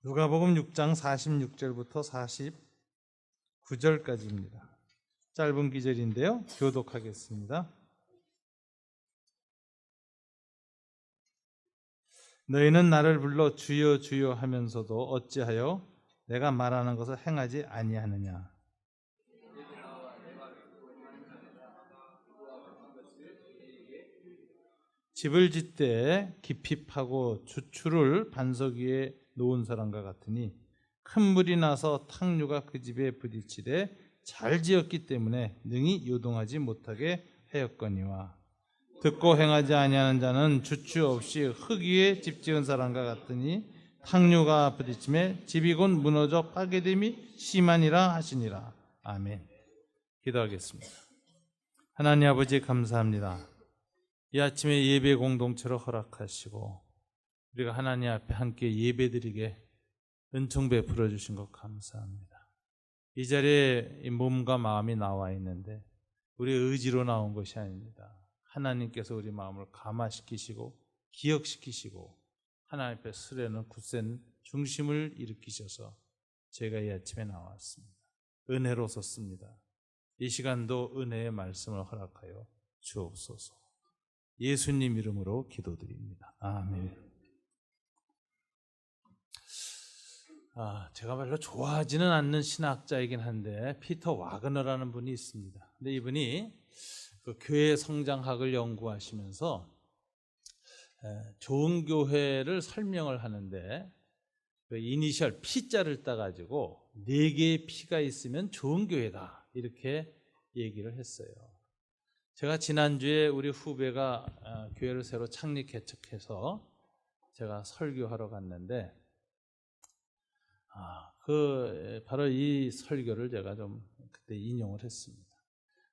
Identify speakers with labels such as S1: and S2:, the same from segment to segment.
S1: 누가복음 6장 46절부터 49절까지입니다. 짧은 기절인데요. 교독하겠습니다. 너희는 나를 불러 주여 주여 하면서도 어찌하여 내가 말하는 것을 행하지 아니하느냐. 집을 짓되 깊이 파고 주추를 반석 위에 놓은 사람과 같으니 큰 물이 나서 탕류가 그 집에 부딪히되 잘 지었기 때문에 능히 요동하지 못하게 하였거니와 듣고 행하지 아니하는 자는 주추 없이 흙 위에 집 지은 사람과 같으니 탕류가 부딪힘에 집이 곧 무너져 파괴됨이 심하니라 하시니라. 아멘. 기도하겠습니다. 하나님 아버지 감사합니다. 이 아침에 예배 공동체로 허락하시고 우리가 하나님 앞에 함께 예배드리게 은총 베풀어 주신 것 감사합니다. 이 자리에 몸과 마음이 나와 있는데 우리의 의지로 나온 것이 아닙니다. 하나님께서 우리 마음을 감화시키시고 기억시키시고 하나님 앞에 쓰려는 굳센 중심을 일으키셔서 제가 이 아침에 나왔습니다. 은혜로 섰습니다. 이 시간도 은혜의 말씀을 허락하여 주옵소서. 예수님 이름으로 기도드립니다. 아멘. 제가 별로 좋아하지는 않는 신학자이긴 한데 피터 와그너라는 분이 있습니다. 근데 이분이 그 교회 성장학을 연구하시면서 좋은 교회를 설명을 하는데 그 이니셜 P자를 따가지고 4개의 P가 있으면 좋은 교회다 이렇게 얘기를 했어요. 제가 지난주에 우리 후배가 교회를 새로 창립 개척해서 제가 설교하러 갔는데 바로 이 설교를 제가 좀 그때 인용을 했습니다.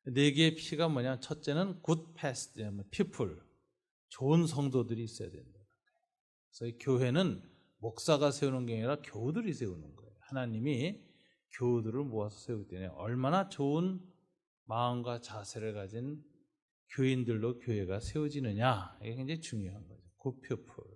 S1: 4개의 P가 뭐냐? 첫째는 good pastor, people, 좋은 성도들이 있어야 된다. 그래서 이 교회는 목사가 세우는 게 아니라 교우들이 세우는 거예요. 하나님이 교우들을 모아서 세우기 때문에 얼마나 좋은 마음과 자세를 가진 교인들로 교회가 세워지느냐, 이게 굉장히 중요한 거죠. good people.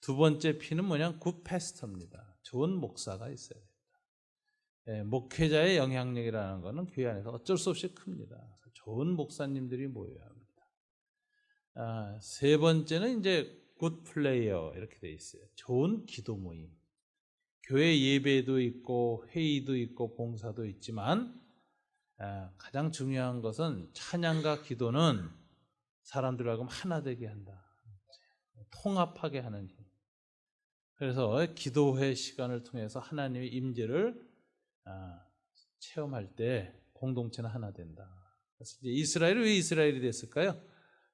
S1: 두 번째 P는 뭐냐? good pastor입니다. 좋은 목사가 있어야 됩니다. 목회자의 영향력이라는 것은 교회 안에서 어쩔 수 없이 큽니다. 좋은 목사님들이 모여야 합니다. 세 번째는 이제 good player 이렇게 돼 있어요. 좋은 기도 모임. 교회 예배도 있고 회의도 있고 봉사도 있지만 가장 중요한 것은 찬양과 기도는 사람들하고 하나 되게 한다. 통합하게 하는 힘. 그래서 기도회 시간을 통해서 하나님의 임재를 체험할 때 공동체는 하나 된다. 그래서 이제 이스라엘이 왜 이스라엘이 됐을까요?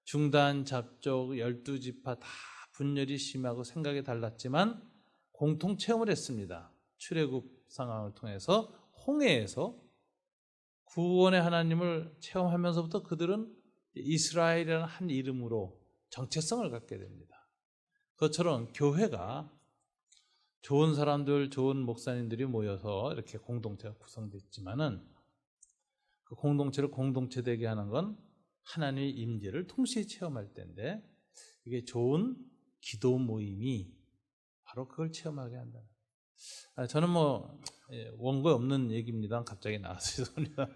S1: 중단, 잡족, 12지파 다 분열이 심하고 생각이 달랐지만 공통 체험을 했습니다. 출애굽 상황을 통해서 홍해에서 구원의 하나님을 체험하면서부터 그들은 이스라엘이라는 한 이름으로 정체성을 갖게 됩니다. 그것처럼 교회가 좋은 사람들, 좋은 목사님들이 모여서 이렇게 공동체가 구성됐지만은 그 공동체를 공동체 되게 하는 건 하나님의 임재를 동시에 체험할 때인데 이게 좋은 기도 모임이 바로 그걸 체험하게 한다. 저는 원고 없는 얘기입니다. 갑자기 나와서 죄송합니다.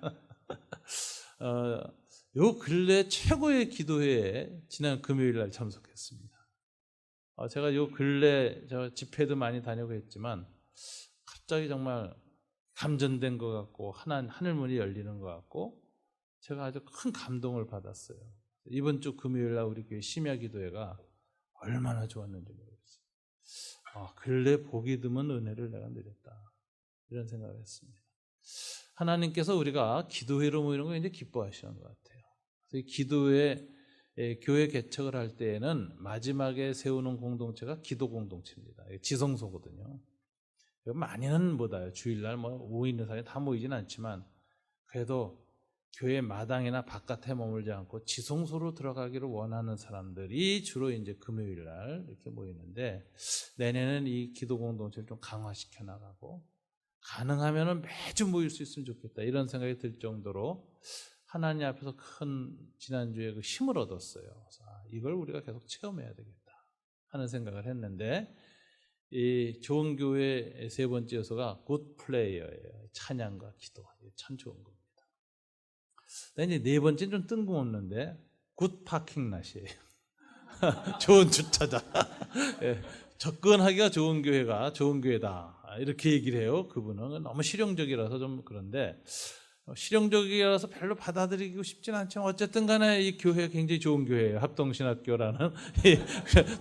S1: 요 근래 최고의 기도회에 지난 금요일 날 참석했습니다. 제가 요 근래 집회도 많이 다니고 했지만 갑자기 정말 감전된 것 같고 하늘 문이 열리는 것 같고 제가 아주 큰 감동을 받았어요. 이번 주 금요일 날 우리 교회 심야기도회가 얼마나 좋았는지 모르겠어요. 근래 보기 드문 은혜를 내가 누렸다. 이런 생각을 했습니다. 하나님께서 우리가 기도회로 모이는 거 굉장히 기뻐하시는 것 같아요. 그래서 기도회 교회 개척을 할 때에는 마지막에 세우는 공동체가 기도 공동체입니다. 지성소거든요. 많이는 못 와요. 주일날 모이는 사람이 다 모이진 않지만 그래도 교회 마당이나 바깥에 머물지 않고 지성소로 들어가기를 원하는 사람들이 주로 이제 금요일날 이렇게 모이는데 내년에는 이 기도 공동체를 좀 강화시켜 나가고 가능하면은 매주 모일 수 있으면 좋겠다 이런 생각이 들 정도로 하나님 앞에서 큰 지난주에 그 힘을 얻었어요. 그래서 이걸 우리가 계속 체험해야 되겠다 하는 생각을 했는데 이 좋은 교회의 세 번째 요소가 굿 플레이어예요. 찬양과 기도. 참 좋은 겁니다. 이제 네 번째는 좀 뜬금없는데 굿 파킹낫이에요. 좋은 주차장. 예, 접근하기가 좋은 교회가 좋은 교회다. 이렇게 얘기를 해요. 그분은 너무 실용적이라서 좀 그런데 실용적이라서 별로 받아들이고 싶진 않지만 어쨌든 간에 이 교회가 굉장히 좋은 교회예요. 합동신학교라는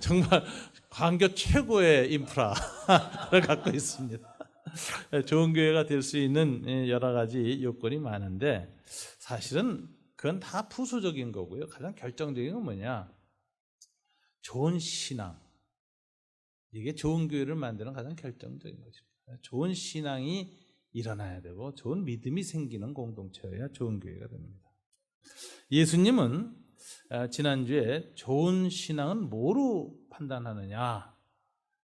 S1: 정말 광교 최고의 인프라를 갖고 있습니다. 좋은 교회가 될 수 있는 여러 가지 요건이 많은데 사실은 그건 다 부수적인 거고요. 가장 결정적인 건 뭐냐? 좋은 신앙. 이게 좋은 교회를 만드는 가장 결정적인 것입니다. 좋은 신앙이 일어나야 되고 좋은 믿음이 생기는 공동체여야 좋은 교회가 됩니다. 예수님은 지난주에 좋은 신앙은 뭐로 판단하느냐?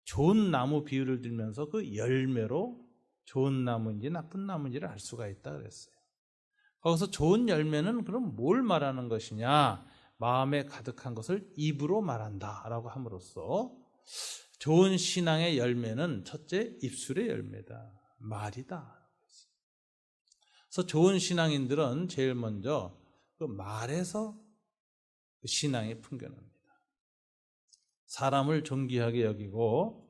S1: 좋은 나무 비유를 들면서 그 열매로 좋은 나무인지 나쁜 나무인지를 알 수가 있다 그랬어요. 거기서 좋은 열매는 그럼 뭘 말하는 것이냐? 마음에 가득한 것을 입으로 말한다라고 함으로써 좋은 신앙의 열매는 첫째 입술의 열매다. 말이다. 그래서 좋은 신앙인들은 제일 먼저 그 말에서 그 신앙이 풍겨납니다. 사람을 존귀하게 여기고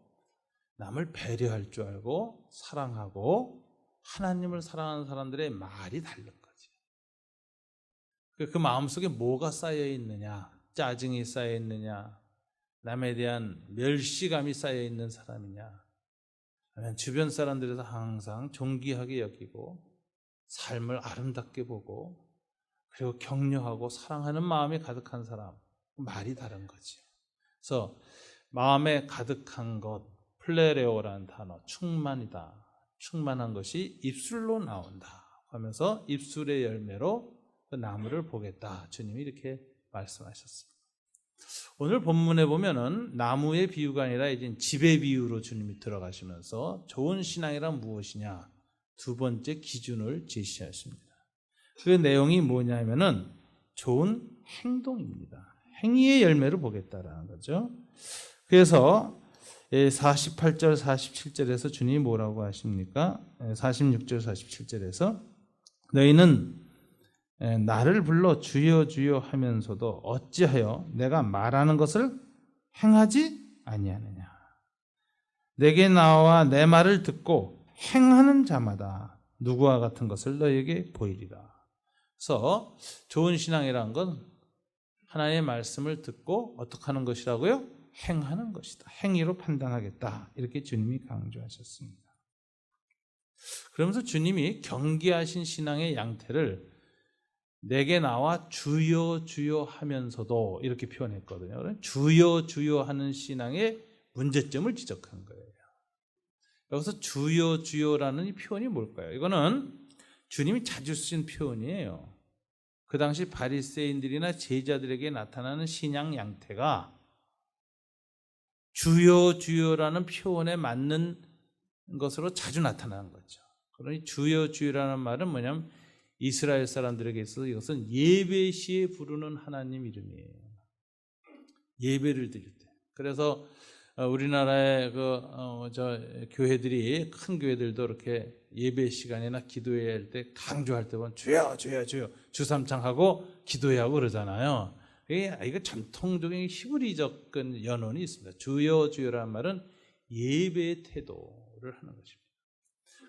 S1: 남을 배려할 줄 알고 사랑하고 하나님을 사랑하는 사람들의 말이 다른 거지. 그 마음속에 뭐가 쌓여 있느냐? 짜증이 쌓여 있느냐? 남에 대한 멸시감이 쌓여 있는 사람이냐? 아니면 주변 사람들에서 항상 존귀하게 여기고 삶을 아름답게 보고 그리고 격려하고 사랑하는 마음이 가득한 사람, 말이 다른 거지. 그래서 마음에 가득한 것, 플레레오라는 단어, 충만이다. 충만한 것이 입술로 나온다 하면서 입술의 열매로 그 나무를 보겠다. 주님이 이렇게 말씀하셨습니다. 오늘 본문에 보면은 나무의 비유가 아니라 이제 집의 비유로 주님이 들어가시면서 좋은 신앙이란 무엇이냐? 두 번째 기준을 제시하십니다. 그 내용이 뭐냐면은 좋은 행동입니다. 행위의 열매를 보겠다라는 거죠. 그래서 48절, 47절에서 주님이 뭐라고 하십니까? 46절, 47절에서 너희는 나를 불러 주여 주여 하면서도 어찌하여 내가 말하는 것을 행하지 아니하느냐. 내게 나와 내 말을 듣고 행하는 자마다 누구와 같은 것을 너희에게 보이리라. 그래서 좋은 신앙이라는 건 하나님의 말씀을 듣고 어떻게 하는 것이라고요? 행하는 것이다. 행위로 판단하겠다. 이렇게 주님이 강조하셨습니다. 그러면서 주님이 경계하신 신앙의 양태를 내게 나와 주여 주여 하면서도 이렇게 표현했거든요. 주여 주여 하는 신앙의 문제점을 지적한 거예요. 여기서 주여 주여라는 이 표현이 뭘까요? 이거는 주님이 자주 쓰신 표현이에요. 그 당시 바리새인들이나 제자들에게 나타나는 신앙 양태가 주여 주여라는 표현에 맞는 것으로 자주 나타나는 거죠. 그러니 주여 주여라는 말은 뭐냐면 이스라엘 사람들에게 있어서 이것은 예배 시에 부르는 하나님 이름이에요. 예배를 드릴 때. 그래서 우리나라의 교회들이 큰 교회들도 이렇게 예배 시간이나 기도해야 할 때 강조할 때 보면 주여 주여 주여 주삼창하고 기도해야 하고 그러잖아요. 이거 전통적인 히브리적 연원이 있습니다. 주여 주여라는 말은 예배의 태도를 하는 것입니다.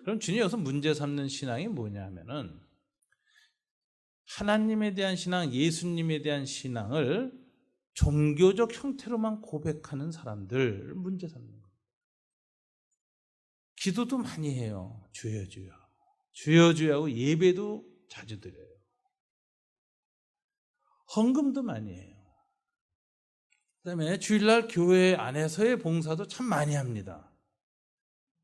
S1: 그럼 주님 여기서 문제 삼는 신앙이 뭐냐면은 하나님에 대한 신앙, 예수님에 대한 신앙을 종교적 형태로만 고백하는 사람들 문제 삼는 거예요. 기도도 많이 해요. 주여 주여. 주여 주여 하고 예배도 자주 드려요. 헌금도 많이 해요. 그다음에 주일날 교회 안에서의 봉사도 참 많이 합니다.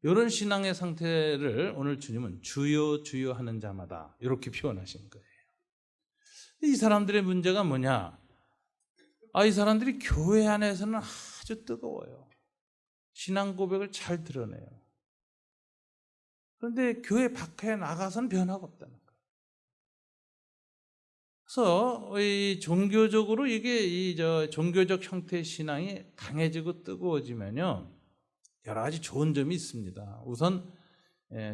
S1: 이런 신앙의 상태를 오늘 주님은 주여 주여 하는 자마다 이렇게 표현하신 거예요. 이 사람들의 문제가 뭐냐? 이 사람들이 교회 안에서는 아주 뜨거워요. 신앙 고백을 잘 드러내요. 그런데 교회 밖에 나가서는 변화가 없다는 거예요. 그래서 이 종교적으로 이게 종교적 형태의 신앙이 강해지고 뜨거워지면요, 여러 가지 좋은 점이 있습니다. 우선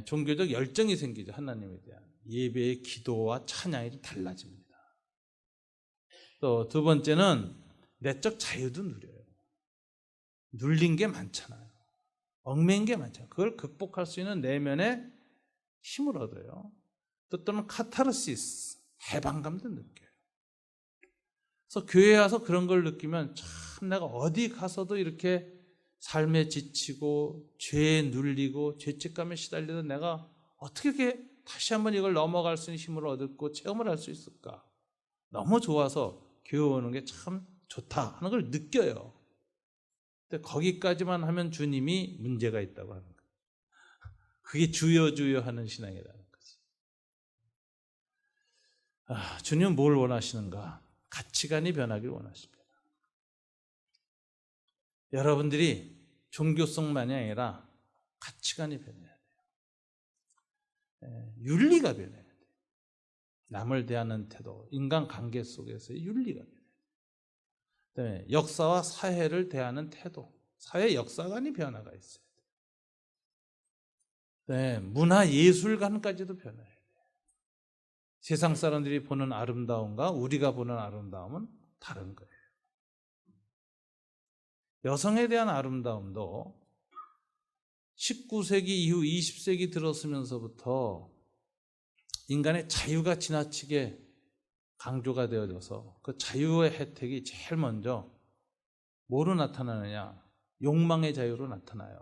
S1: 종교적 열정이 생기죠. 하나님에 대한 예배의 기도와 찬양이 좀 달라집니다. 또 두 번째는 내적 자유도 누려요. 눌린 게 많잖아요. 얽매인 게 많잖아요. 그걸 극복할 수 있는 내면의 힘을 얻어요. 또는 카타르시스, 해방감도 느껴요. 그래서 교회에 와서 그런 걸 느끼면 참 내가 어디 가서도 이렇게 삶에 지치고 죄에 눌리고 죄책감에 시달리던 내가 어떻게 이렇게 다시 한번 이걸 넘어갈 수 있는 힘을 얻고 체험을 할 수 있을까? 너무 좋아서 교회 오는 게 참 좋다 하는 걸 느껴요. 근데 거기까지만 하면 주님이 문제가 있다고 하는 거예요. 그게 주여 하는 신앙이라는 거지. 주님은 뭘 원하시는가? 가치관이 변하길 원하십니다. 여러분들이 종교성만이 아니라 가치관이 변해야 돼요. 윤리가 변해야 돼요. 남을 대하는 태도, 인간관계 속에서의 윤리가 변해야 돼요. 그다음에 역사와 사회를 대하는 태도, 사회 역사관이 변화가 있어요. 네, 문화예술관까지도 변해야 돼요. 세상 사람들이 보는 아름다움과 우리가 보는 아름다움은 다른 거예요. 여성에 대한 아름다움도 19세기 이후 20세기 들어서면서부터 인간의 자유가 지나치게 강조가 되어져서 그 자유의 혜택이 제일 먼저 뭐로 나타나느냐? 욕망의 자유로 나타나요.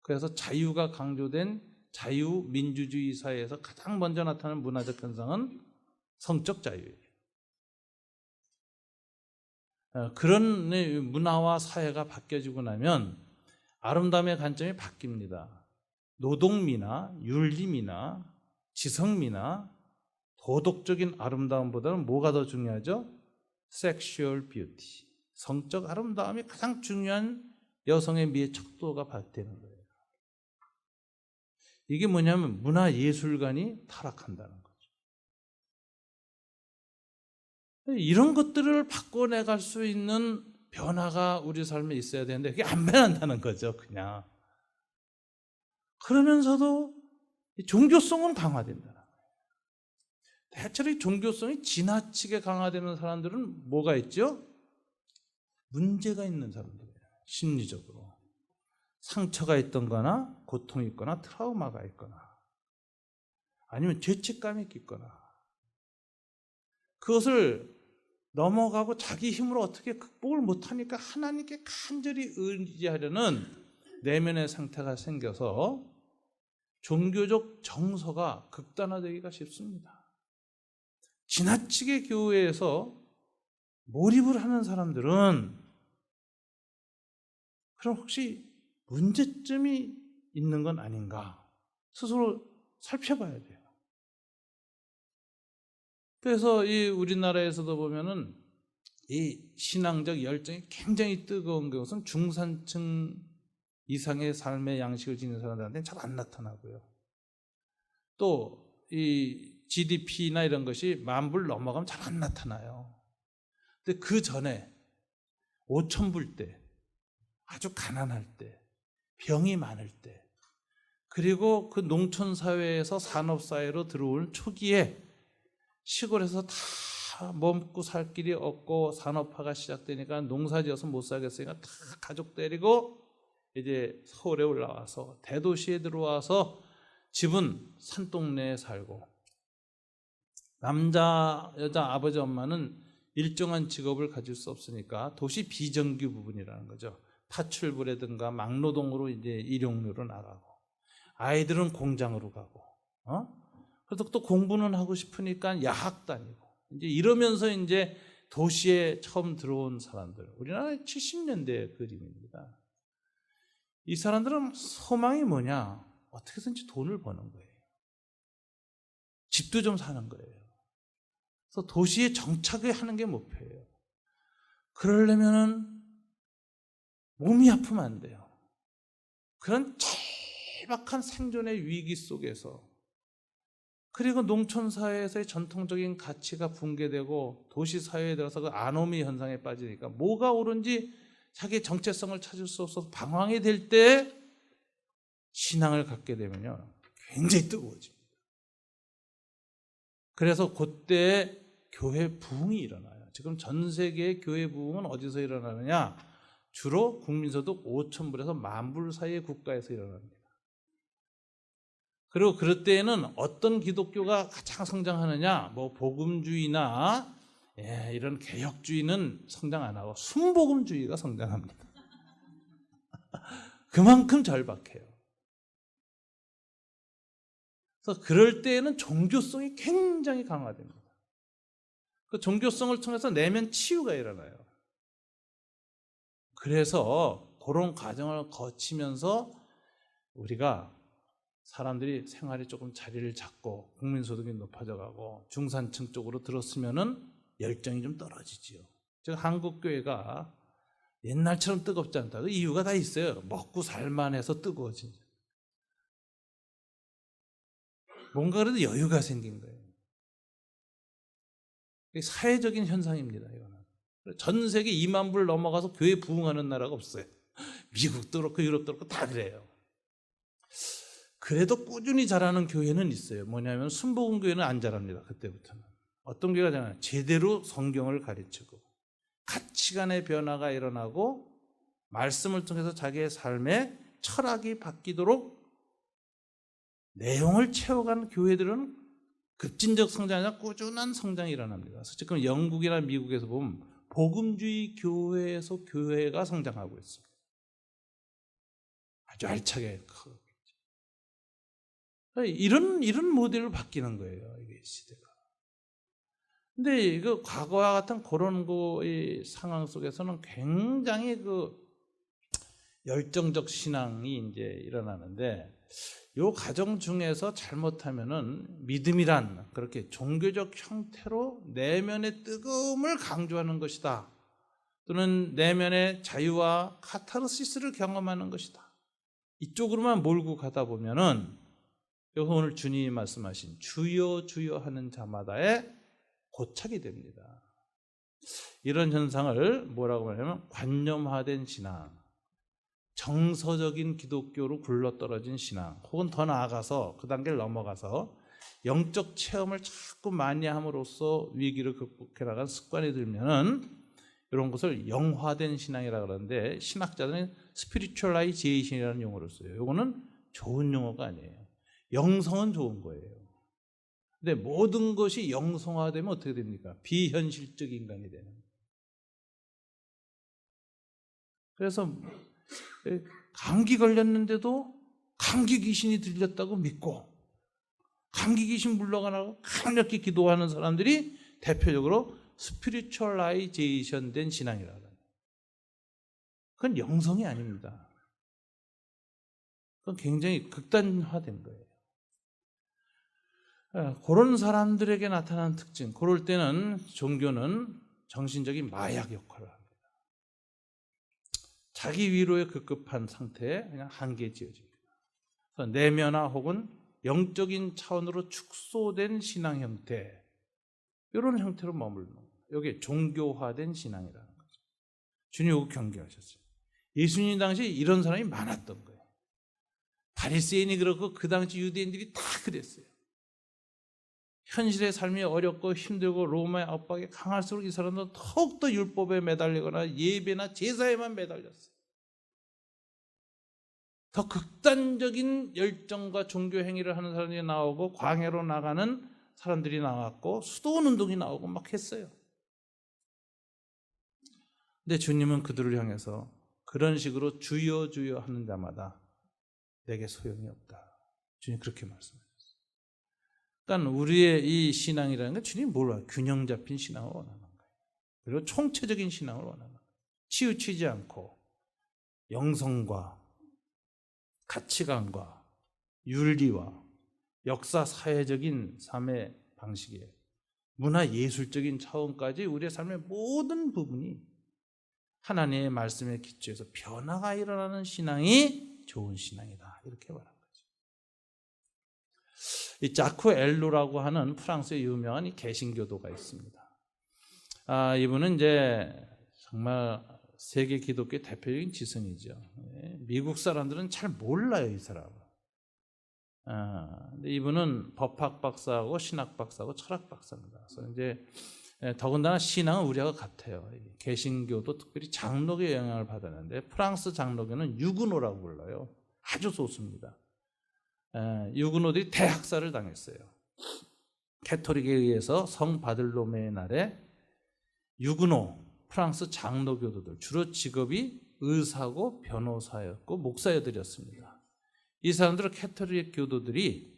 S1: 그래서 자유가 강조된 자유민주주의 사회에서 가장 먼저 나타나는 문화적 현상은 성적 자유예요. 그런 문화와 사회가 바뀌어지고 나면 아름다움의 관점이 바뀝니다. 노동미나 윤리미나 지성미나 도덕적인 아름다움보다는 뭐가 더 중요하죠? 섹슈얼 뷰티, 성적 아름다움이 가장 중요한 여성의 미의 척도가 되는 거예요. 이게 뭐냐면 문화예술관이 타락한다는 거죠. 이런 것들을 바꿔내갈 수 있는 변화가 우리 삶에 있어야 되는데 그게 안 변한다는 거죠. 그냥. 그러면서도 종교성은 강화된다는 거예요. 대체로 이 종교성이 지나치게 강화되는 사람들은 뭐가 있죠? 문제가 있는 사람들이에요. 심리적으로. 상처가 있던거나 고통이 있거나 트라우마가 있거나 아니면 죄책감이 있거나 그것을 넘어가고 자기 힘으로 어떻게 극복을 못하니까 하나님께 간절히 의지하려는 내면의 상태가 생겨서 종교적 정서가 극단화되기가 쉽습니다. 지나치게 교회에서 몰입을 하는 사람들은 그럼 혹시 문제점이 있는 건 아닌가 스스로 살펴봐야 돼요. 그래서 이 우리나라에서도 보면은 이 신앙적 열정이 굉장히 뜨거운 것은 중산층 이상의 삶의 양식을 지니는 사람들한테는 잘 안 나타나고요. 또 이 GDP나 이런 것이 10,000불 넘어가면 잘 안 나타나요. 근데 그 전에 5,000불 때, 아주 가난할 때, 병이 많을 때, 그리고 그 농촌 사회에서 산업 사회로 들어오는 초기에 시골에서 다 먹고 살 길이 없고 산업화가 시작되니까 농사지어서 못 살겠으니까 다 가족 데리고 이제 서울에 올라와서 대도시에 들어와서 집은 산동네에 살고 남자, 여자, 아버지, 엄마는 일정한 직업을 가질 수 없으니까 도시 비정규 부분이라는 거죠. 파출부라든가 막노동으로 이제 일용료로 나가고 아이들은 공장으로 가고 그래도 또 공부는 하고 싶으니까 야학 다니고 이제 이러면서 이제 도시에 처음 들어온 사람들, 우리나라 70년대 그림입니다. 이 사람들은 소망이 뭐냐? 어떻게든지 돈을 버는 거예요. 집도 좀 사는 거예요. 그래서 도시에 정착을 하는 게 목표예요. 그러려면은 몸이 아프면 안 돼요. 그런 절박한 생존의 위기 속에서 그리고 농촌 사회에서의 전통적인 가치가 붕괴되고 도시 사회에 들어서 그 아노미 현상에 빠지니까 뭐가 옳은지 자기의 정체성을 찾을 수 없어서 방황이 될 때 신앙을 갖게 되면요, 굉장히 뜨거워집니다. 그래서 그때 교회 부흥이 일어나요. 지금 전 세계의 교회 부흥은 어디서 일어나느냐? 주로 국민소득 5,000불에서 10,000불 사이의 국가에서 일어납니다. 그리고 그럴 때에는 어떤 기독교가 가장 성장하느냐? 뭐 복음주의나 이런 개혁주의는 성장 안 하고 순복음주의가 성장합니다. 그만큼 절박해요. 그래서 그럴 때에는 종교성이 굉장히 강화됩니다. 그 종교성을 통해서 내면 치유가 일어나요. 그래서 그런 과정을 거치면서 우리가 사람들이 생활이 조금 자리를 잡고 국민소득이 높아져가고 중산층 쪽으로 들었으면은 열정이 좀 떨어지지요. 즉 한국교회가 옛날처럼 뜨겁지 않다. 그 이유가 다 있어요. 먹고 살만해서 뜨거워진. 뭔가 그래도 여유가 생긴 거예요. 사회적인 현상입니다. 이거는. 전 세계 2만 불 넘어가서 교회 부흥하는 나라가 없어요. 미국도 그렇고 유럽도 그렇고 다 그래요. 그래도 꾸준히 자라는 교회는 있어요. 뭐냐면 순복음 교회는 안 자랍니다. 그때부터는. 어떤 교회가 자라나요? 제대로 성경을 가르치고 가치관의 변화가 일어나고 말씀을 통해서 자기의 삶의 철학이 바뀌도록 내용을 채워간 교회들은 급진적 성장이 아니라 꾸준한 성장이 일어납니다. 지금 영국이나 미국에서 보면 복음주의 교회에서 교회가 성장하고 있습니다. 아주 알차게 크고. 이런 모델로 바뀌는 거예요, 이게 시대가. 근데 이거 과거와 같은 그런 이 상황 속에서는 굉장히 열정적 신앙이 이제 일어나는데, 이 과정 중에서 잘못하면은 믿음이란 그렇게 종교적 형태로 내면의 뜨거움을 강조하는 것이다. 또는 내면의 자유와 카타르시스를 경험하는 것이다. 이쪽으로만 몰고 가다 보면은 여기 오늘 주님이 말씀하신 주여 주여 하는 자마다의 고착이 됩니다. 이런 현상을 뭐라고 하냐면 관념화된 신앙, 정서적인 기독교로 굴러떨어진 신앙, 혹은 더 나아가서 그 단계를 넘어가서 영적 체험을 자꾸 많이 함으로써 위기를 극복해 나간 습관이 들면은 이런 것을 영화된 신앙이라고 그러는데, 신학자들은 스피리추얼라이제이션이라는 용어를 써요. 이거는 좋은 용어가 아니에요. 영성은 좋은 거예요. 근데 모든 것이 영성화되면 어떻게 됩니까? 비현실적 인간이 되는 거예요. 그래서 감기 걸렸는데도 감기 귀신이 들렸다고 믿고 감기 귀신 물러가라고 강력히 기도하는 사람들이 대표적으로 스피리추얼라이제이션 된 신앙이라고 합니다. 그건 영성이 아닙니다. 그건 굉장히 극단화된 거예요. 그런 사람들에게 나타나는 특징, 그럴 때는 종교는 정신적인 마약 역할을 합니다. 자기 위로에 급급한 상태에 그냥 한계에 지어집니다. 그래서 내면화 혹은 영적인 차원으로 축소된 신앙 형태, 이런 형태로 머무르는 거예요. 여기 종교화된 신앙이라는 거죠. 주님이 이거 경계하셨어요. 예수님 당시 이런 사람이 많았던 거예요. 바리새인이 그렇고 그 당시 유대인들이 다 그랬어요. 현실의 삶이 어렵고 힘들고 로마의 압박이 강할수록 이 사람들은 더욱더 율법에 매달리거나 예배나 제사에만 매달렸어요. 더 극단적인 열정과 종교 행위를 하는 사람들이 나오고 광야로 나가는 사람들이 나왔고 수도원 운동이 나오고 막 했어요. 근데 주님은 그들을 향해서 그런 식으로 주여 주여 하는 자마다 내게 소용이 없다. 주님 그렇게 말씀하셨어요. 그러니까 우리의 이 신앙이라는 건 주님이 몰라요. 균형 잡힌 신앙을 원하는 거예요. 그리고 총체적인 신앙을 원하는 거예요. 치우치지 않고 영성과 가치관과 윤리와 역사 사회적인 삶의 방식에 문화 예술적인 차원까지 우리의 삶의 모든 부분이 하나님의 말씀에 기초해서 변화가 일어나는 신앙이 좋은 신앙이다. 이렇게 말합니다. 이 자쿠 엘루라고 하는 프랑스의 유명한 개신교도가 있습니다. 이분은 이제 정말 세계 기독교의 대표적인 지성이죠. 미국 사람들은 잘 몰라요, 이 사람은. 근데 이분은 법학 박사하고 신학 박사하고 철학 박사입니다. 그래서 이제 더군다나 신앙은 우리가 같아요. 개신교도 특별히 장로교의 영향을 받았는데 프랑스 장로교는 유그노라고 불러요. 아주 소수입니다. 유그노들이 대학살을 당했어요. 캐토릭에 의해서 성 바들로메의 날에 유그노 프랑스 장로교도들, 주로 직업이 의사고 변호사였고 목사여들이었습니다. 이 사람들은 캐토릭 교도들이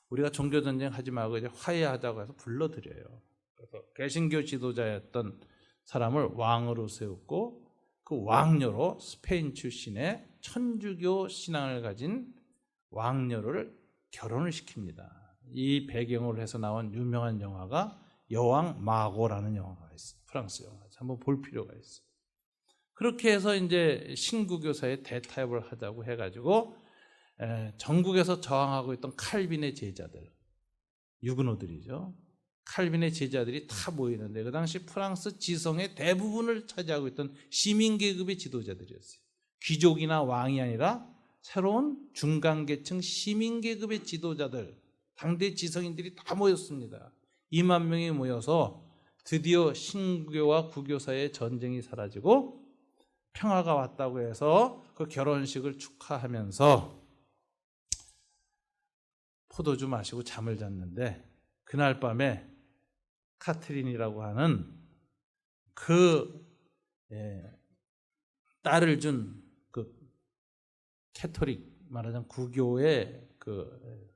S1: 우리가 종교전쟁 하지 말고 이제 화해하자고 해서 불러들여요. 그래서 개신교 지도자였던 사람을 왕으로 세웠고 그 왕녀로 스페인 출신의 천주교 신앙을 가진 왕녀를 결혼을 시킵니다. 이 배경으로 해서 나온 유명한 영화가 여왕 마고라는 영화가 있어요. 프랑스 영화. 한번 볼 필요가 있어요. 그렇게 해서 이제 신구교사의 대타협을 하자고 해가지고 전국에서 저항하고 있던 칼빈의 제자들, 유그노들이죠. 칼빈의 제자들이 다 모이는데 그 당시 프랑스 지성의 대부분을 차지하고 있던 시민계급의 지도자들이었어요. 귀족이나 왕이 아니라 새로운 중간계층 시민계급의 지도자들, 당대 지성인들이 다 모였습니다. 2만 명이 모여서 드디어 신구교와 구교 사이의 전쟁이 사라지고 평화가 왔다고 해서 그 결혼식을 축하하면서 포도주 마시고 잠을 잤는데 그날 밤에 카트린이라고 하는 그 딸을 준 그 캐토릭 말하자면 구교의 그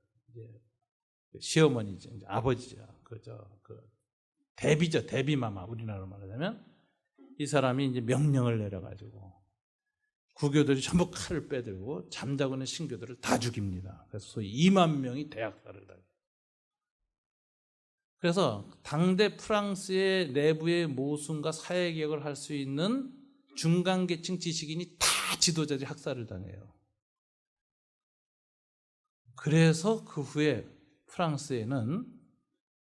S1: 시어머니죠, 아버지죠. 대비죠, 대비마마 우리나라로 말하자면 이 사람이 이제 명령을 내려가지고 구교들이 전부 칼을 빼들고 잠자고 있는 신교들을 다 죽입니다. 그래서 소위 2만 명이 대학살을 당해요. 그래서 당대 프랑스의 내부의 모순과 사회개혁을 할 수 있는 중간계층 지식인이 다 지도자들이 학살을 당해요. 그래서 그 후에 프랑스에는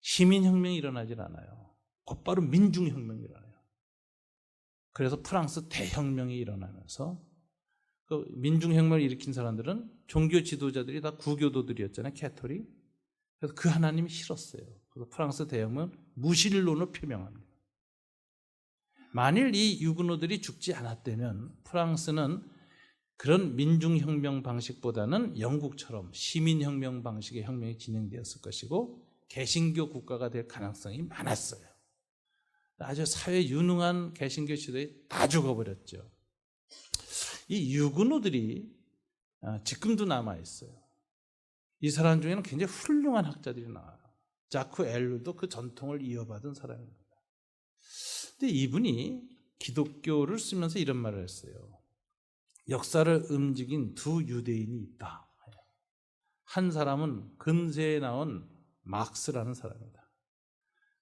S1: 시민혁명이 일어나질 않아요. 곧바로 민중혁명이 일어나요. 그래서 프랑스 대혁명이 일어나면서 그 민중혁명을 일으킨 사람들은 종교 지도자들이 다 구교도들이었잖아요. 캐토릭. 그래서 그 하나님이 싫었어요. 그래서 프랑스 대혁명은 무신론을 표명합니다. 만일 이 유그노들이 죽지 않았다면 프랑스는 그런 민중혁명 방식보다는 영국처럼 시민혁명 방식의 혁명이 진행되었을 것이고 개신교 국가가 될 가능성이 많았어요. 아주 사회 유능한 개신교 시대에 다 죽어버렸죠. 이 유그노들이 지금도 남아있어요. 이 사람 중에는 굉장히 훌륭한 학자들이 나와요. 자쿠 엘루도 그 전통을 이어받은 사람입니다. 근데 이분이 기독교를 쓰면서 이런 말을 했어요. 역사를 움직인 두 유대인이 있다. 한 사람은 근세에 나온 막스라는 사람입니다.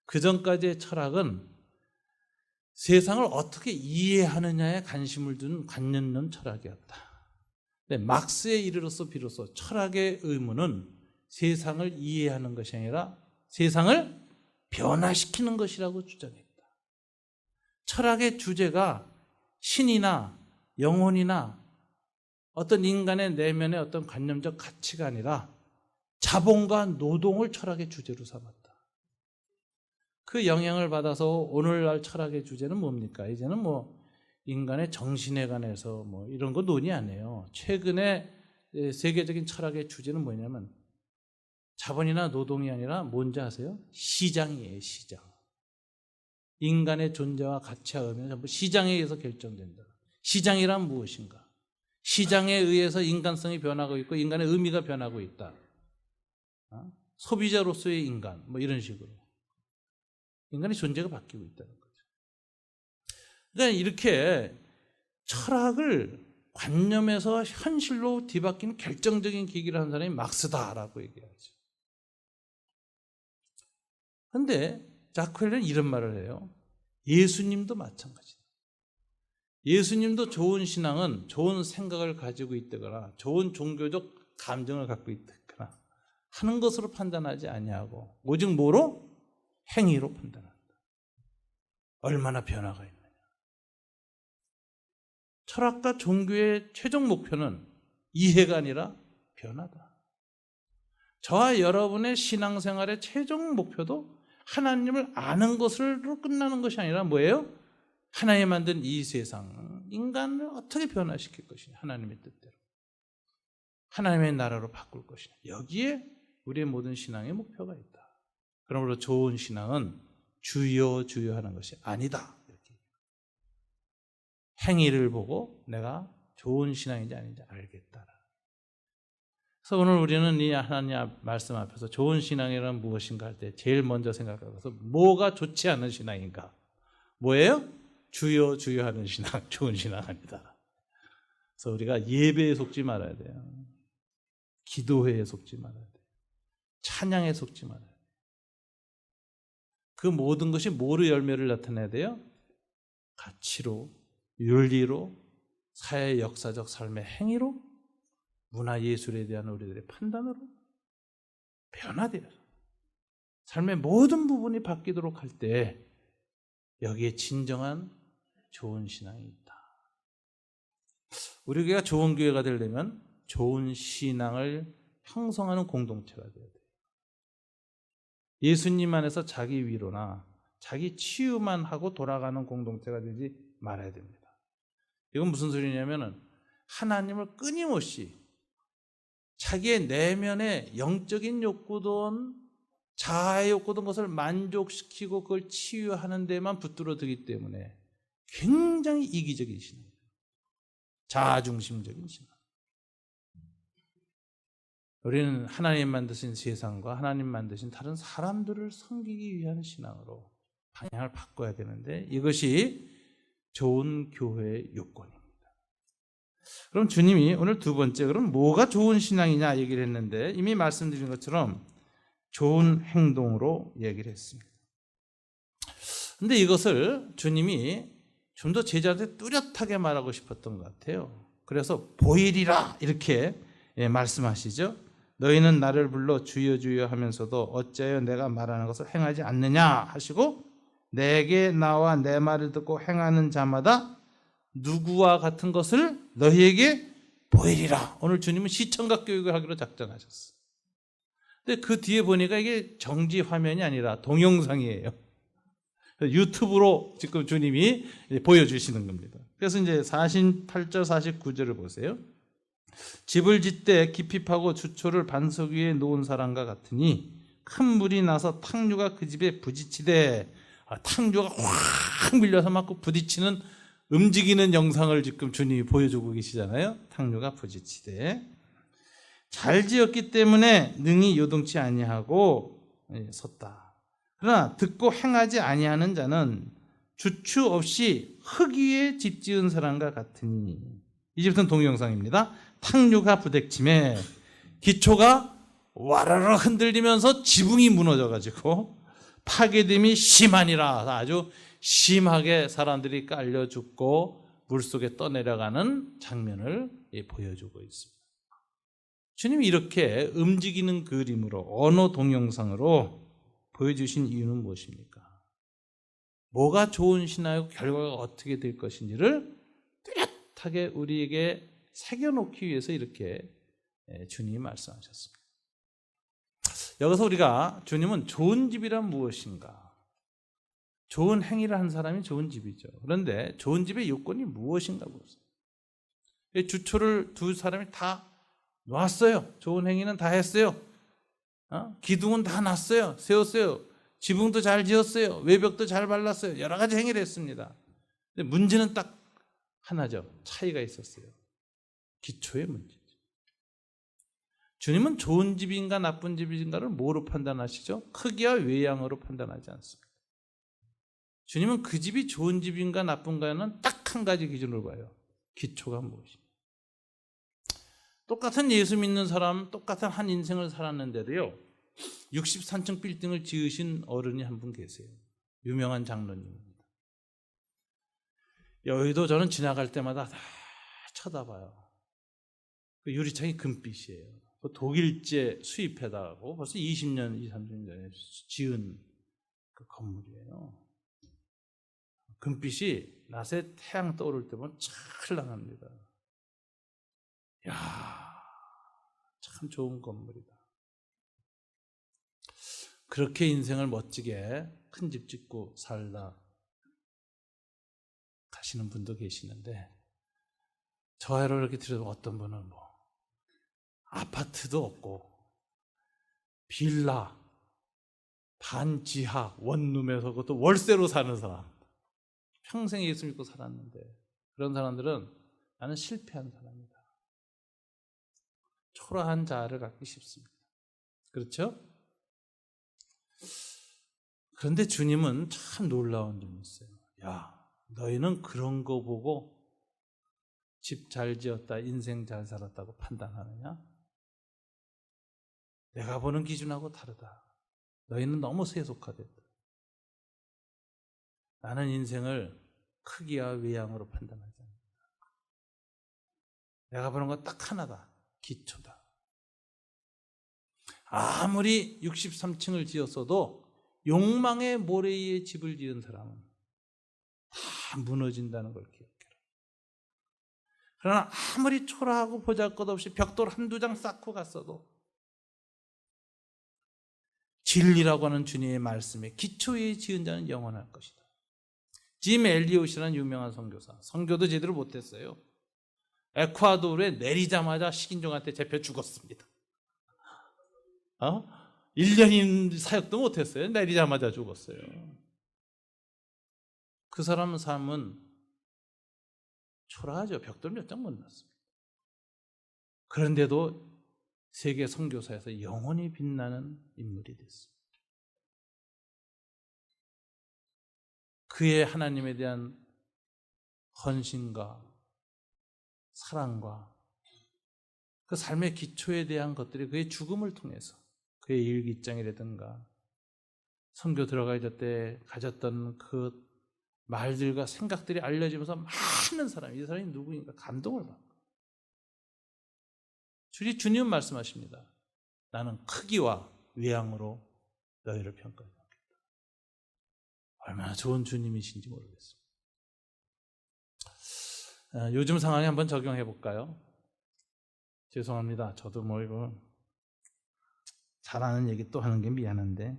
S1: 그 전까지의 철학은 세상을 어떻게 이해하느냐에 관심을 둔 관념론 철학이었다. 근데 막스에 이르러서 비로소 철학의 의무는 세상을 이해하는 것이 아니라 세상을 변화시키는 것이라고 주장했다. 철학의 주제가 신이나 영혼이나 어떤 인간의 내면의 어떤 관념적 가치가 아니라 자본과 노동을 철학의 주제로 삼았다. 그 영향을 받아서 오늘날 철학의 주제는 뭡니까? 이제는 인간의 정신에 관해서 이런 거 논의 안 해요. 최근에 세계적인 철학의 주제는 뭐냐면 자본이나 노동이 아니라 뭔지 아세요? 시장이에요, 시장. 인간의 존재와 가치와 의미는 전부 시장에 의해서 결정된다. 시장이란 무엇인가? 시장에 의해서 인간성이 변하고 있고 인간의 의미가 변하고 있다. 소비자로서의 인간, 이런 식으로. 인간의 존재가 바뀌고 있다는 거죠. 그러니까 이렇게 철학을 관념에서 현실로 뒤바뀌는 결정적인 계기를 한 사람이 막스다라고 얘기하죠. 그런데 자쿠엘은 이런 말을 해요. 예수님도 마찬가지다. 예수님도 좋은 신앙은 좋은 생각을 가지고 있다거나 좋은 종교적 감정을 갖고 있다거나 하는 것으로 판단하지 아니하고 오직 뭐로? 행위로 판단한다. 얼마나 변화가 있느냐. 철학과 종교의 최종 목표는 이해가 아니라 변화다. 저와 여러분의 신앙생활의 최종 목표도 하나님을 아는 것으로 끝나는 것이 아니라 뭐예요? 하나님이 만든 이 세상, 인간을 어떻게 변화시킬 것이냐, 하나님의 뜻대로 하나님의 나라로 바꿀 것이냐, 여기에 우리의 모든 신앙의 목표가 있다. 그러므로 좋은 신앙은 주여 주여 하는 것이 아니다. 이렇게. 행위를 보고 내가 좋은 신앙인지 아닌지 알겠다. 그래서 오늘 우리는 이 하나님 말씀 앞에서 좋은 신앙이란 무엇인가 할 때 제일 먼저 생각하면서 뭐가 좋지 않은 신앙인가? 뭐예요? 주여 주여 하는 신앙, 좋은 신앙 아니다. 그래서 우리가 예배에 속지 말아야 돼요. 기도회에 속지 말아야 돼요. 찬양에 속지 말아야 돼요. 그 모든 것이 뭐로 열매를 나타내야 돼요? 가치로, 윤리로, 사회 역사적 삶의 행위로, 문화 예술에 대한 우리들의 판단으로 변화돼요. 삶의 모든 부분이 바뀌도록 할 때 여기에 진정한 좋은 신앙이 있다. 우리 교회가 좋은 교회가 되려면 좋은 신앙을 형성하는 공동체가 돼야 돼요. 예수님 안에서 자기 위로나 자기 치유만 하고 돌아가는 공동체가 되지 말아야 됩니다. 이건 무슨 소리냐면은 하나님을 끊임없이 자기의 내면의 영적인 욕구든 자아의 욕구든 것을 만족시키고 그걸 치유하는 데만 붙들어두기 때문에 굉장히 이기적인 신앙이에요. 자아중심적인 신앙. 우리는 하나님 만드신 세상과 하나님 만드신 다른 사람들을 섬기기 위한 신앙으로 방향을 바꿔야 되는데 이것이 좋은 교회의 요건입니다. 그럼 주님이 오늘 두 번째, 그럼 뭐가 좋은 신앙이냐 얘기를 했는데 이미 말씀드린 것처럼 좋은 행동으로 얘기를 했습니다. 근데 이것을 주님이 좀 더 제자한테 뚜렷하게 말하고 싶었던 것 같아요. 그래서 보이리라 이렇게 말씀하시죠. 너희는 나를 불러 주여 주여 하면서도 어찌하여 내가 말하는 것을 행하지 않느냐 하시고 내게 나와 내 말을 듣고 행하는 자마다 누구와 같은 것을 너희에게 보이리라. 오늘 주님은 시청각 교육을 하기로 작정하셨어요. 근데 그 뒤에 보니까 이게 정지 화면이 아니라 동영상이에요. 유튜브로 지금 주님이 보여주시는 겁니다. 그래서 이제 48절 49절을 보세요. 집을 짓되 깊이 파고 주초를 반석 위에 놓은 사람과 같으니 큰 물이 나서 탕류가 그 집에 부딪히되, 탕류가 확 밀려서 막 부딪히는 움직이는 영상을 지금 주님이 보여주고 계시잖아요. 탕류가 부딪히되 잘 지었기 때문에 능히 요동치 아니하고 섰다. 그러나 듣고 행하지 아니하는 자는 주추 없이 흙 위에 집 지은 사람과 같으니, 이집트는 동영상입니다. 탕류가 부딪힘에 기초가 와라라 흔들리면서 지붕이 무너져가지고 파괴됨이 심하니라. 아주 심하게 사람들이 깔려 죽고 물속에 떠내려가는 장면을 보여주고 있습니다. 주님이 이렇게 움직이는 그림으로 언어 동영상으로 보여주신 이유는 무엇입니까? 뭐가 좋은 신앙이고 결과가 어떻게 될 것인지를 뚜렷하게 우리에게 새겨놓기 위해서 이렇게 주님이 말씀하셨습니다. 여기서 우리가 주님은 좋은 집이란 무엇인가? 좋은 행위를 한 사람이 좋은 집이죠. 그런데 좋은 집의 요건이 무엇인가 보세요. 주초를 두 사람이 다 놨어요. 좋은 행위는 다 했어요. 기둥은 다 놨어요. 세웠어요. 지붕도 잘 지었어요. 외벽도 잘 발랐어요. 여러 가지 행위를 했습니다. 근데 문제는 딱 하나죠. 차이가 있었어요. 기초의 문제죠. 주님은 좋은 집인가 나쁜 집인가를 뭐로 판단하시죠? 크기와 외양으로 판단하지 않습니다. 주님은 그 집이 좋은 집인가 나쁜가는 딱 한 가지 기준으로 봐요. 기초가 무엇인가. 똑같은 예수 믿는 사람, 똑같은 한 인생을 살았는데도요, 63층 빌딩을 지으신 어른이 한 분 계세요. 유명한 장로님입니다. 여의도 저는 지나갈 때마다 다 쳐다봐요. 그 유리창이 금빛이에요. 그 독일제 수입해다고 벌써 20년, 30년 전에 지은 그 건물이에요. 금빛이 낮에 태양 떠오를 때 보면 찬란합니다. 야, 참 좋은 건물이다. 그렇게 인생을 멋지게 큰 집 짓고 살다 가시는 분도 계시는데, 저를 이렇게 들어도 어떤 분은 뭐 아파트도 없고 빌라 반지하 원룸에서 그것도 월세로 사는 사람, 평생 예수 믿고 살았는데, 그런 사람들은 나는 실패한 사람이다, 초라한 자아를 갖기 쉽습니다. 그렇죠? 그런데 주님은 참 놀라운 점이 있어요. 야, 너희는 그런 거 보고 집 잘 지었다, 인생 잘 살았다고 판단하느냐? 내가 보는 기준하고 다르다. 너희는 너무 세속화됐다. 나는 인생을 크기와 외양으로 판단하지 않는다. 내가 보는 건 딱 하나다. 기초다. 아무리 63층을 지었어도 욕망의 모래 위에 집을 지은 사람은 다 무너진다는 걸 기억해라. 그러나 아무리 초라하고 보잘것없이 벽돌 한두 장 쌓고 갔어도 진리라고 하는 주님의 말씀에 기초 위에 지은 자는 영원할 것이다. 짐 엘리엇이라는 유명한 선교사, 선교도 제대로 못했어요. 에콰도르에 내리자마자 식인종한테 잡혀 죽었습니다. 1년인 사역도 못했어요. 내리자마자 죽었어요. 그 사람은 삶은 초라하죠. 벽돌 몇 장 못 났습니다. 그런데도 세계 선교사에서 영원히 빛나는 인물이 됐습니다. 그의 하나님에 대한 헌신과 사랑과 그 삶의 기초에 대한 것들이 그의 죽음을 통해서, 그의 일기장이라든가 선교 들어가야 때 가졌던 그 말들과 생각들이 알려지면서 많은 사람이, 이 사람이 누구인가 감동을 받고, 주님은 말씀하십니다. 나는 크기와 외양으로 너희를 평가하지 않겠다. 얼마나 좋은 주님이신지 모르겠습니다. 요즘 상황에 한번 적용해 볼까요? 죄송합니다. 저도 뭐 이거 잘하는 얘기 또 하는 게 미안한데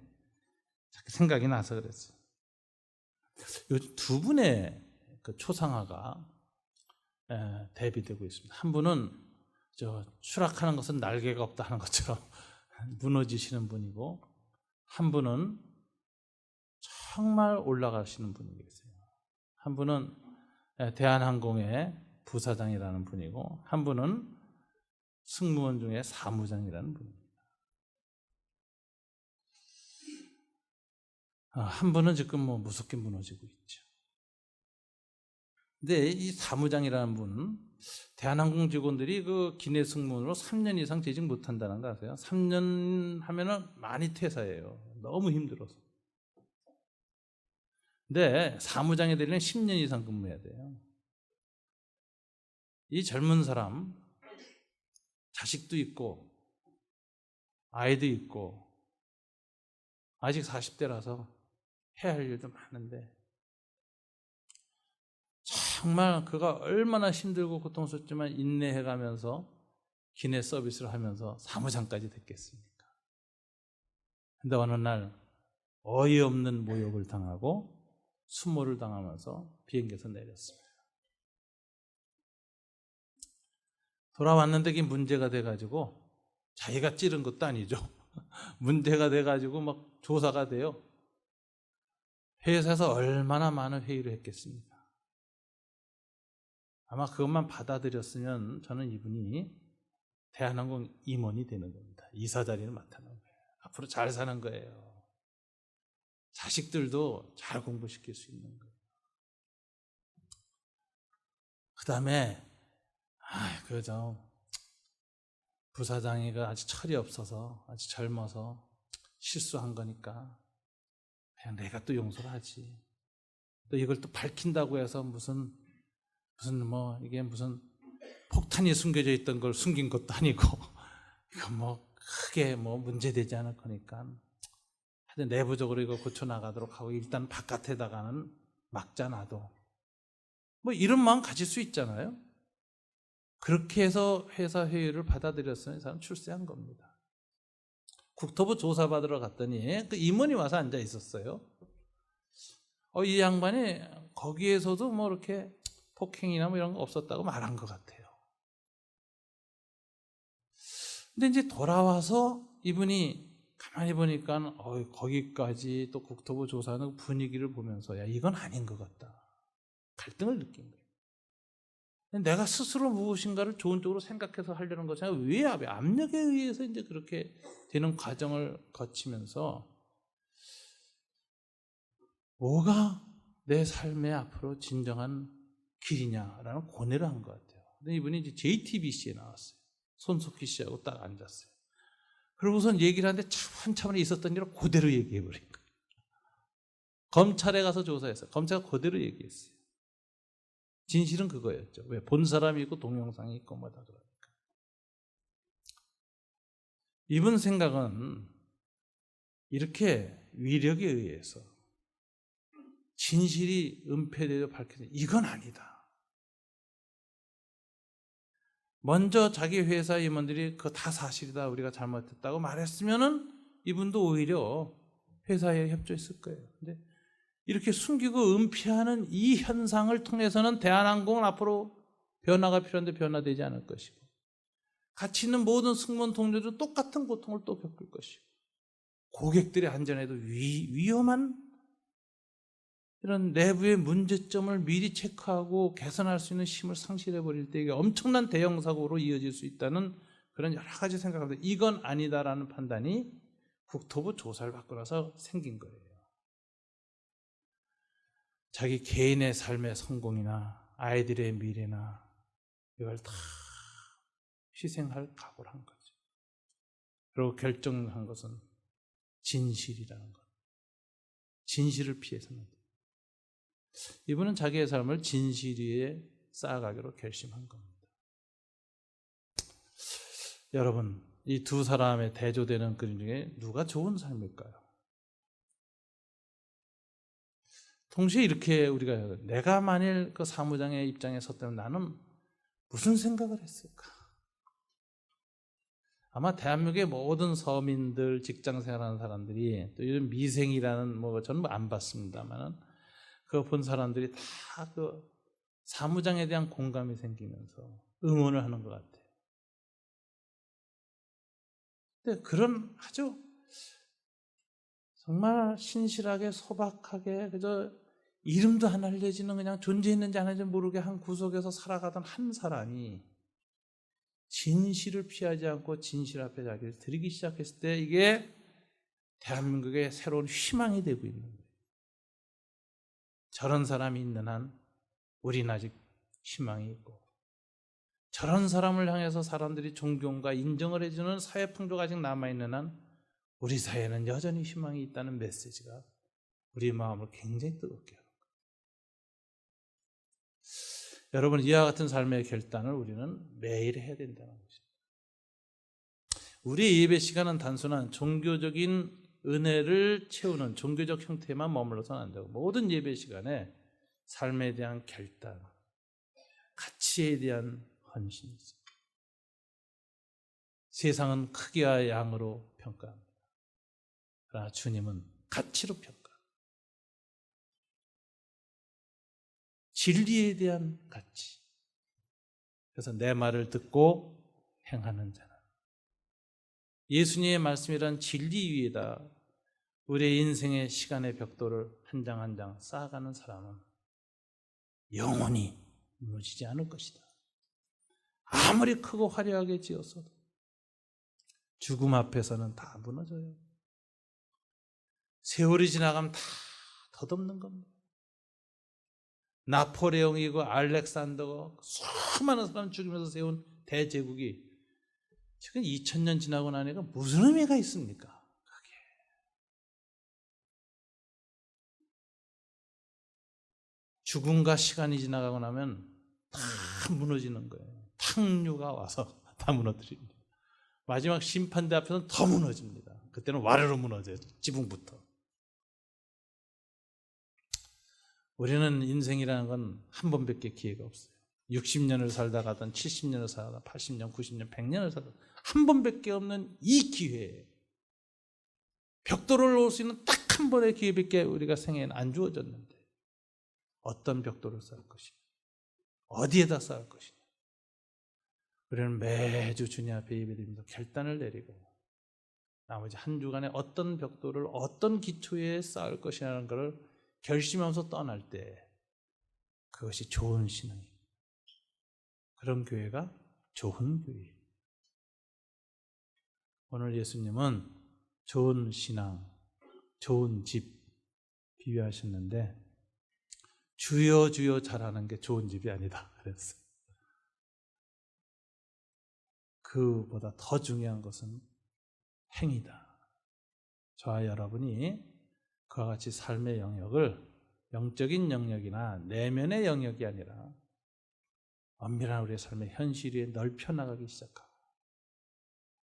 S1: 생각이 나서 그랬어요. 요즘 두 분의 그 초상화가 대비되고 있습니다. 한 분은 추락하는 것은 날개가 없다 하는 것처럼 무너지시는 분이고, 한 분은 정말 올라가시는 분이 계세요. 한 분은 대한항공의 부사장이라는 분이고, 한 분은 승무원 중에 사무장이라는 분입니다. 한 분은 지금 무섭게 무너지고 있죠. 근데 이 사무장이라는 분은 대한항공 직원들이 그 기내 승무원으로 3년 이상 재직 못한다는 거 아세요? 3년 하면은 많이 퇴사해요. 너무 힘들어서. 근데 사무장이 되려면 10년 이상 근무해야 돼요. 이 젊은 사람, 자식도 있고 아이도 있고 아직 40대라서 해야 할 일도 많은데, 정말 그가 얼마나 힘들고 고통스럽지만 인내해가면서 기내 서비스를 하면서 사무장까지 됐겠습니까? 근데 어느 날 어이없는 모욕을 당하고 수모를 당하면서 비행기에서 내렸습니다. 돌아왔는데 그게 문제가 돼가지고, 자기가 찌른 것도 아니죠. 문제가 돼가지고 막 조사가 돼요. 회사에서 얼마나 많은 회의를 했겠습니까? 아마 그것만 받아들였으면 저는 이분이 대한항공 임원이 되는 겁니다. 이사 자리를 맡아놓은 거예요. 앞으로 잘 사는 거예요. 자식들도 잘 공부시킬 수 있는 거예요. 그 다음에 부사장이가 아직 철이 없어서, 아직 젊어서 실수한 거니까 그냥 내가 또 용서를 하지. 또 이걸 또 밝힌다고 해서 이게 무슨 폭탄이 숨겨져 있던 걸 숨긴 것도 아니고, 이거 크게 문제되지 않을 거니까 하여튼 내부적으로 이거 고쳐나가도록 하고 일단 바깥에다가는 막자 놔도 뭐 이런 마음 가질 수 있잖아요. 그렇게 해서 회사 회의를 받아들였으니 이 사람 출세한 겁니다. 국토부 조사받으러 갔더니 그 임원이 와서 앉아 있었어요. 이 양반이 거기에서도 뭐 이렇게 폭행이나 뭐 이런 거 없었다고 말한 것 같아요. 근데 이제 돌아와서 이분이 가만히 보니까 거기까지 또 국토부 조사하는 분위기를 보면서 야, 이건 아닌 것 같다. 갈등을 느낀 거예요. 내가 스스로 무엇인가를 좋은 쪽으로 생각해서 하려는 거잖아요. 왜 압력에 의해서 이제 그렇게 되는 과정을 거치면서 뭐가 내 삶의 앞으로 진정한 길이냐라는 고뇌를 한 것 같아요. 근데 이분이 이제 JTBC에 나왔어요. 손석희 씨하고 딱 앉았어요. 그러고선 얘기를 하는데 차분차분히 있었던 일을 그대로 얘기해버린 거예요. 검찰에 가서 조사했어요. 검찰가 그대로 얘기했어요. 진실은 그거였죠. 왜? 본 사람이 있고 동영상이 있고 뭐다 그러니까. 이분 생각은 이렇게 위력에 의해서 진실이 은폐되어 밝혀진 이건 아니다. 먼저 자기 회사 임원들이 그거 다 사실이다 우리가 잘못했다고 말했으면은 이분도 오히려 회사에 협조했을 거예요. 근데 이렇게 숨기고 은폐하는 이 현상을 통해서는 대한항공은 앞으로 변화가 필요한데 변화되지 않을 것이고 같이 있는 모든 승무원 동료도 똑같은 고통을 또 겪을 것이고 고객들의 안전에도 위험한 이런 내부의 문제점을 미리 체크하고 개선할 수 있는 힘을 상실해버릴 때 이게 엄청난 대형 사고로 이어질 수 있다는 그런 여러 가지 생각합니다. 이건 아니다라는 판단이 국토부 조사를 받고 나서 생긴 거예요. 자기 개인의 삶의 성공이나 아이들의 미래나 이걸 다 희생할 각오를 한 거죠. 그리고 결정한 것은 진실이라는 것. 진실을 피해서는 이분은 자기의 삶을 진실 위에 쌓아가기로 결심한 겁니다. 여러분, 이 두 사람의 대조되는 그림 중에 누가 좋은 삶일까요? 동시에 이렇게 우리가 내가 만일 그 사무장의 입장에 섰다면 나는 무슨 생각을 했을까? 아마 대한민국의 모든 서민들, 직장 생활하는 사람들이 또 요즘 미생이라는 뭐 저는 안 봤습니다만은 그거 본 사람들이 다 그 사무장에 대한 공감이 생기면서 응원을 하는 것 같아요. 근데 그런 아주 정말 신실하게 소박하게 그저 이름도 안 알려지는 그냥 존재했는지 안 했는지 모르게 한 구석에서 살아가던 한 사람이 진실을 피하지 않고 진실 앞에 자기를 드리기 시작했을 때 이게 대한민국의 새로운 희망이 되고 있는 거예요. 저런 사람이 있는 한 우리는 아직 희망이 있고 저런 사람을 향해서 사람들이 존경과 인정을 해주는 사회 풍조가 아직 남아있는 한 우리 사회는 여전히 희망이 있다는 메시지가 우리 마음을 굉장히 뜨겁게 합니다. 여러분, 이와 같은 삶의 결단을 우리는 매일 해야 된다는 것입니다. 우리의 예배 시간은 단순한 종교적인 은혜를 채우는 종교적 형태만 머물러서는 안 되고 모든 예배 시간에 삶에 대한 결단, 가치에 대한 헌신이죠. 세상은 크기와 양으로 평가합니다. 그러나 주님은 가치로 평가합니다. 진리에 대한 가치. 그래서 내 말을 듣고 행하는 자는 예수님의 말씀이란 진리 위에다 우리의 인생의 시간의 벽돌을 한 장 한 장 쌓아가는 사람은 영원히 무너지지 않을 것이다. 아무리 크고 화려하게 지었어도 죽음 앞에서는 다 무너져요. 세월이 지나가면 다 덧없는 겁니다. 나폴레옹이고 알렉산더가 수많은 사람 죽이면서 세운 대제국이 지금 2000년 지나고 나니까 무슨 의미가 있습니까? 그게. 죽음과 시간이 지나가고 나면 다 무너지는 거예요. 탕류가 와서 다 무너뜨립니다. 마지막 심판대 앞에서는 더 무너집니다. 그때는 와르르 무너져요. 지붕부터. 우리는 인생이라는 건 한 번밖에 기회가 없어요. 60년을 살다가든 70년을 살다가든 80년, 90년, 100년을 살다가든 한 번밖에 없는 이 기회에 벽돌을 놓을 수 있는 딱 한 번의 기회밖에 우리가 생애에는 안 주어졌는데 어떤 벽돌을 쌓을 것이냐, 어디에다 쌓을 것이냐. 우리는 매주 주님 앞에 예배드리면서 결단을 내리고 나머지 한 주간에 어떤 벽돌을 어떤 기초에 쌓을 것이라는 것을 결심하면서 떠날 때 그것이 좋은 신앙입니다. 그런 교회가 좋은 교회예요. 오늘 예수님은 좋은 신앙, 좋은 집 비유하셨는데 주여 주여 잘하는 게 좋은 집이 아니다 그랬어요. 그보다 더 중요한 것은 행위다. 저와 여러분이 그와 같이 삶의 영역을 영적인 영역이나 내면의 영역이 아니라 엄밀한 우리의 삶의 현실 위에 넓혀 나가기 시작하고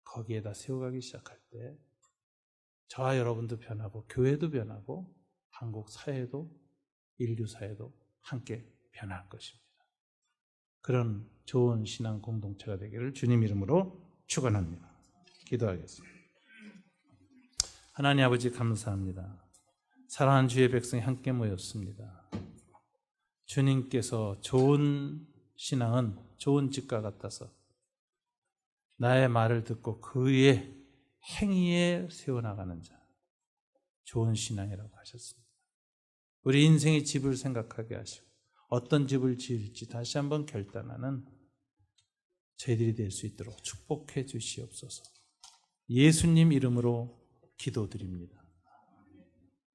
S1: 거기에다 세워가기 시작할 때 저와 여러분도 변하고 교회도 변하고 한국 사회도 인류 사회도 함께 변할 것입니다. 그런 좋은 신앙 공동체가 되기를 주님 이름으로 축원합니다. 기도하겠습니다. 하나님 아버지 감사합니다. 사랑하는 주의 백성이 함께 모였습니다. 주님께서 좋은 신앙은 좋은 집과 같아서 나의 말을 듣고 그 위에 행위에 세워나가는 자, 좋은 신앙이라고 하셨습니다. 우리 인생의 집을 생각하게 하시고 어떤 집을 지을지 다시 한번 결단하는 저희들이 될 수 있도록 축복해 주시옵소서. 예수님 이름으로 기도드립니다.